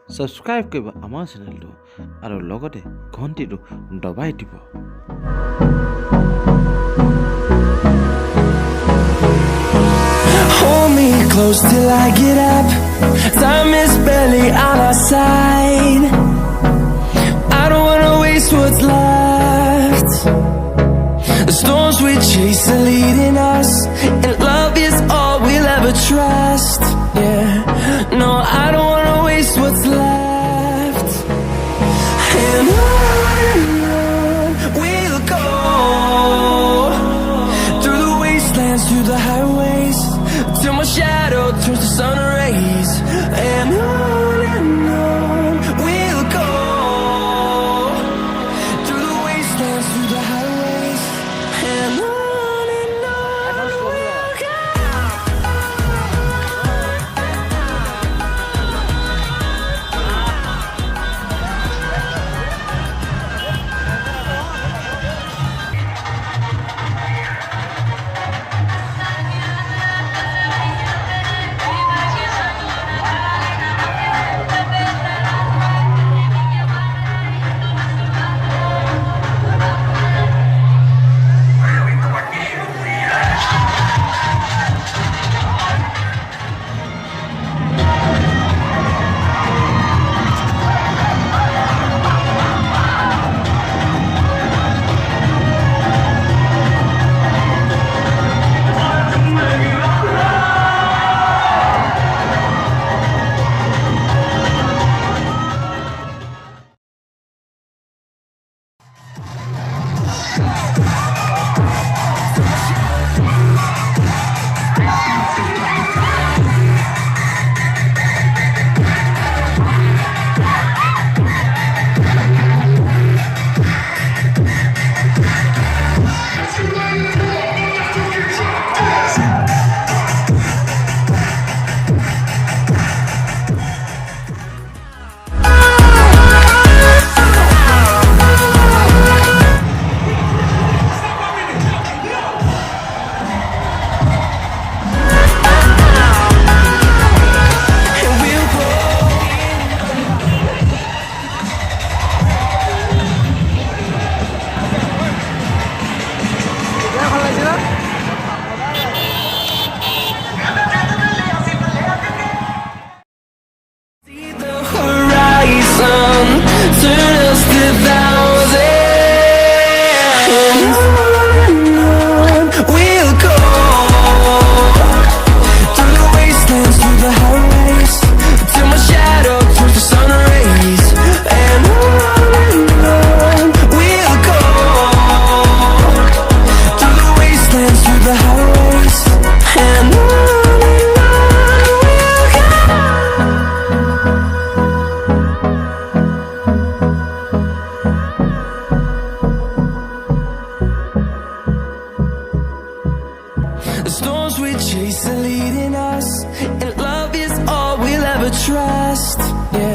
Subscribe কৰিব আমাৰ চেনেলটো আৰু লগতে ঘণ্টিটো দবাই দিব। Hold me close till I get up. Time is barely on our side. I don't wanna waste what's left. The storms we chase are leading us, and love is all we'll ever trust. Yeah, no, I don't wanna waste what's left. And on we'll go, through the wastelands, through the highways, till my shadow turns to sun rays. And on we'll go, through the wastelands, through the highways, and on we'll go. See the horizon, turn us to thousands. And on we'll go, through the wastelands, through the highways, till my shadow turns to sun rays. And on we'll go, through the wastelands, through the highways, and on we'll go. The storms we chase are leading us, and love is all we'll ever trust. Yeah.